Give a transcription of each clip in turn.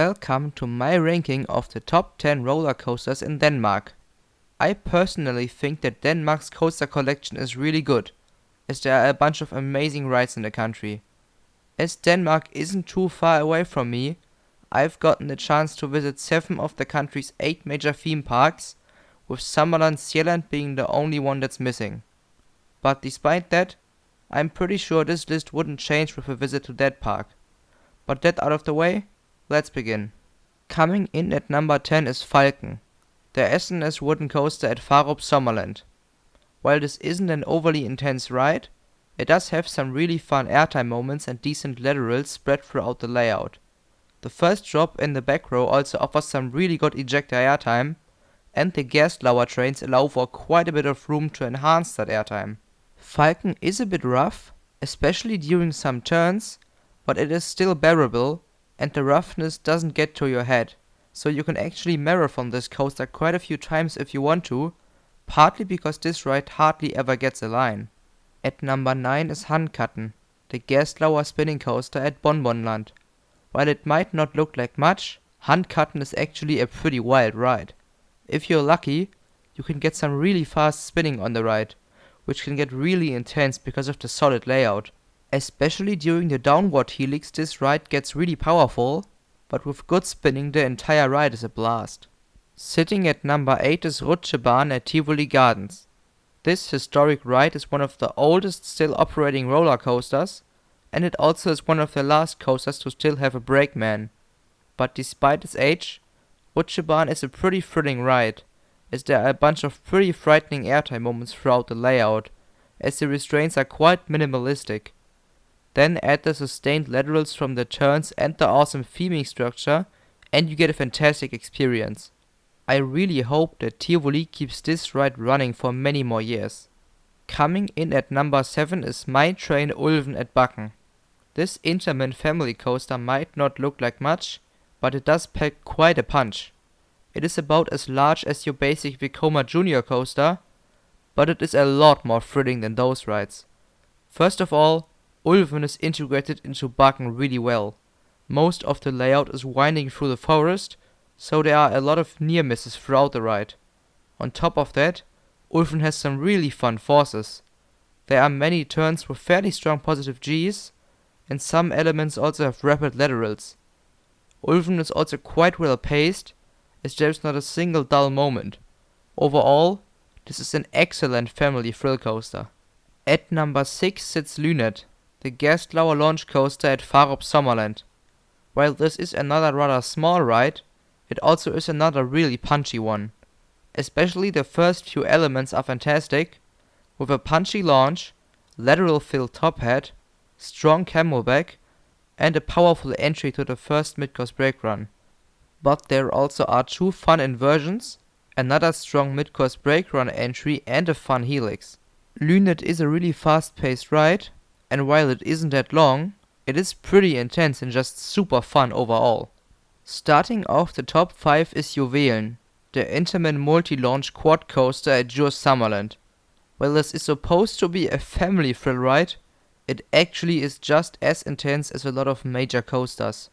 welcome to my ranking of the top 10 roller coasters in Denmark. I personally think that Denmark's coaster collection is really good, as there are a bunch of amazing rides in the country. As Denmark isn't too far away from me, I've gotten the chance to visit 7 of the country's 8 major theme parks, with Summerland Sjælland being the only one that's missing. But despite that, I'm pretty sure this list wouldn't change with a visit to that park. But that out of the way, let's begin. Coming in at number 10 is Falken, the SNS wooden coaster at Farup Sommerland. While this isn't an overly intense ride, it does have some really fun airtime moments and decent laterals spread throughout the layout. The first drop in the back row also offers some really good ejector airtime, and the gas lower trains allow for quite a bit of room to enhance that airtime. Falken is a bit rough, especially during some turns, but it is still bearable, and the roughness doesn't get to your head, so you can actually marathon this coaster quite a few times if you want to, partly because this ride hardly ever gets a line. At number 9 is Handkatten, the gas lower spinning coaster at Bonbonland. While it might not look like much, Handkatten is actually a pretty wild ride. If you're lucky, you can get some really fast spinning on the ride, which can get really intense because of the solid layout. Especially during the downward helix, this ride gets really powerful, but with good spinning the entire ride is a blast. Sitting at number 8 is Rutschebahn at Tivoli Gardens. This historic ride is one of the oldest still operating roller coasters, and it also is one of the last coasters to still have a brakeman. But despite its age, Rutschebahn is a pretty thrilling ride, as there are a bunch of pretty frightening airtime moments throughout the layout, as the restraints are quite minimalistic. Then add the sustained laterals from the turns and the awesome theming structure, and you get a fantastic experience. I really hope that Tivoli keeps this ride running for many more years. Coming in at number 7 is My Train Ulven at Bakken. This Intermin family coaster might not look like much, but it does pack quite a punch. It is about as large as your basic Vekoma Junior coaster, but it is a lot more thrilling than those rides. First of all, Ulven is integrated into Bakken really well. Most of the layout is winding through the forest, so there are a lot of near misses throughout the ride. On top of that, Ulven has some really fun forces. There are many turns with fairly strong positive Gs, and some elements also have rapid laterals. Ulven is also quite well paced, as there is not a single dull moment. Overall, this is an excellent family thrill coaster. At number 6 sits Lynet, the gas lower launch coaster at Farup Sommerland. While this is another rather small ride, it also is another really punchy one. Especially the first few elements are fantastic, with a punchy launch, lateral filled top hat, strong camelback, and a powerful entry to the first mid-course brake run. But there also are 2 fun inversions, another strong mid-course brake run entry, and a fun helix. Lynet is a really fast-paced ride, and while it isn't that long, it is pretty intense and just super fun overall. Starting off the top 5 is Juwelen, the Intermin multi-launch quad coaster at Djurs Summerland. While this is supposed to be a family thrill ride, it actually is just as intense as a lot of major coasters.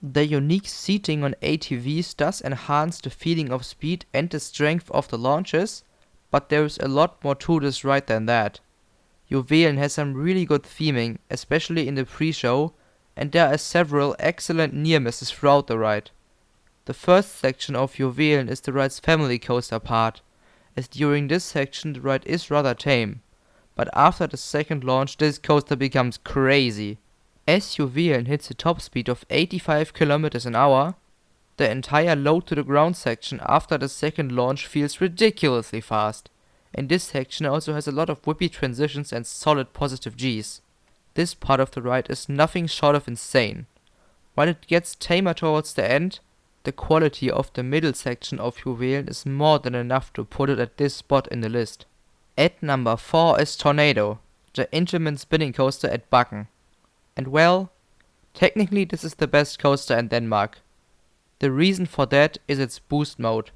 The unique seating on ATVs does enhance the feeling of speed and the strength of the launches, but there is a lot more to this ride than that. Juwelen has some really good theming, especially in the pre-show, and there are several excellent near misses throughout the ride. The first section of Juwelen is the ride's family coaster part, as during this section the ride is rather tame, but after the second launch this coaster becomes crazy. As Juwelen hits a top speed of 85 km an hour, the entire low to the ground section after the second launch feels ridiculously fast. And this section also has a lot of whippy transitions and solid positive Gs. This part of the ride is nothing short of insane. While it gets tamer towards the end, the quality of the middle section of Juwelen is more than enough to put it at this spot in the list. At number 4 is Tornado, the Intermin spinning coaster at Bakken. And well, technically this is the best coaster in Denmark. The reason for that is its boost mode,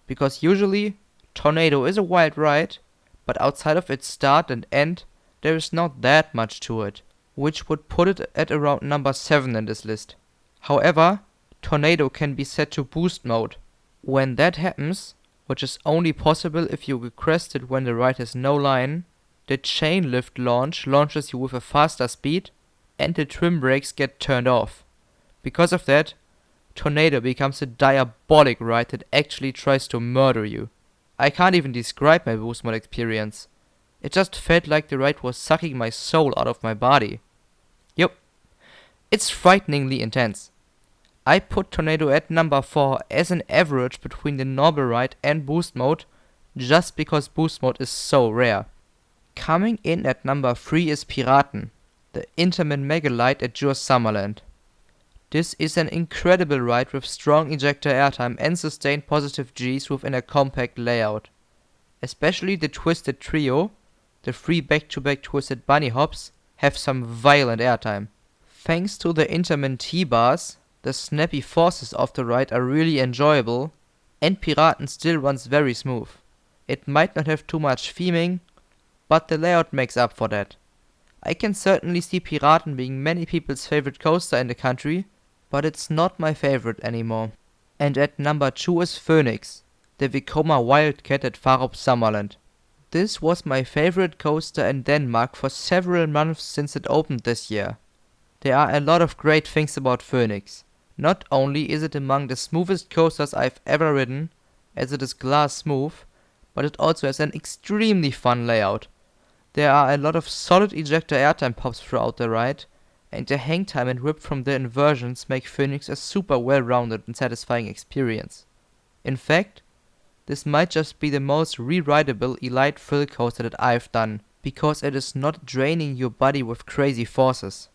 because usually Tornado is a wild ride, but outside of its start and end, there is not that much to it, which would put it at around number 7 in this list. However, Tornado can be set to boost mode. When that happens, which is only possible if you request it when the ride has no line, the chain lift launches you with a faster speed, and the trim brakes get turned off. Because of that, Tornado becomes a diabolic ride that actually tries to murder you. I can't even describe my boost mode experience. It just felt like the ride was sucking my soul out of my body. Yup, it's frighteningly intense. I put Tornado at number 4 as an average between the normal ride and boost mode, just because boost mode is so rare. Coming in at number 3 is Piraten, the Intamin Megalite at Jura Summerland. This is an incredible ride with strong ejector airtime and sustained positive Gs within a compact layout. Especially the Twisted Trio, the 3 back-to-back twisted bunny hops, have some violent airtime. Thanks to the Intamin T-bars, the snappy forces of the ride are really enjoyable, and Piraten still runs very smooth. It might not have too much theming, but the layout makes up for that. I can certainly see Piraten being many people's favorite coaster in the country, but it's not my favorite anymore. And at number 2 is Phoenix, the Vekoma Wildcat at Farup Summerland. This was my favorite coaster in Denmark for several months since it opened this year. There are a lot of great things about Phoenix. Not only is it among the smoothest coasters I've ever ridden, as it is glass smooth, but it also has an extremely fun layout. There are a lot of solid ejector airtime pops throughout the ride, and the hang time and rip from the inversions make Phoenix a super well-rounded and satisfying experience. In fact, this might just be the most re-rideable Elite thrill coaster that I've done, because it is not draining your body with crazy forces.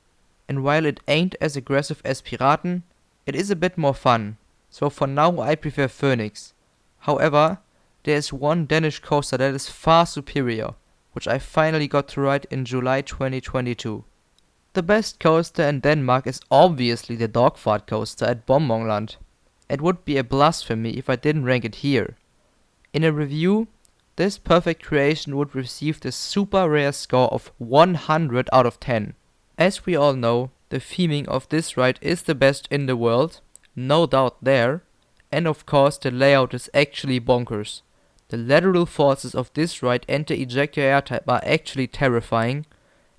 And while it ain't as aggressive as Piraten, it is a bit more fun, so for now I prefer Phoenix. However, there is one Danish coaster that is far superior, which I finally got to ride in July 2022. The best coaster in Denmark is obviously the Dogfart coaster at Bonbonland. It would be a blasphemy if I didn't rank it here. In a review, this perfect creation would receive the super rare score of 100 out of 10. As we all know, the theming of this ride is the best in the world, no doubt there, and of course the layout is actually bonkers. The lateral forces of this ride and the ejector airtime are actually terrifying,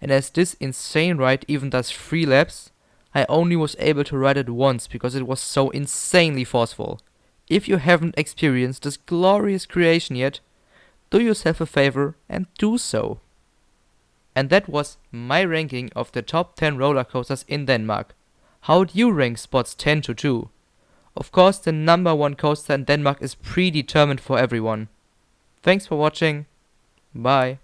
and as this insane ride even does 3 laps, I only was able to ride it once because it was so insanely forceful. If you haven't experienced this glorious creation yet, do yourself a favor and do so. And that was my ranking of the top 10 roller coasters in Denmark. How would you rank spots 10 to 2? Of course, the number 1 coaster in Denmark is predetermined for everyone. Thanks for watching. Bye.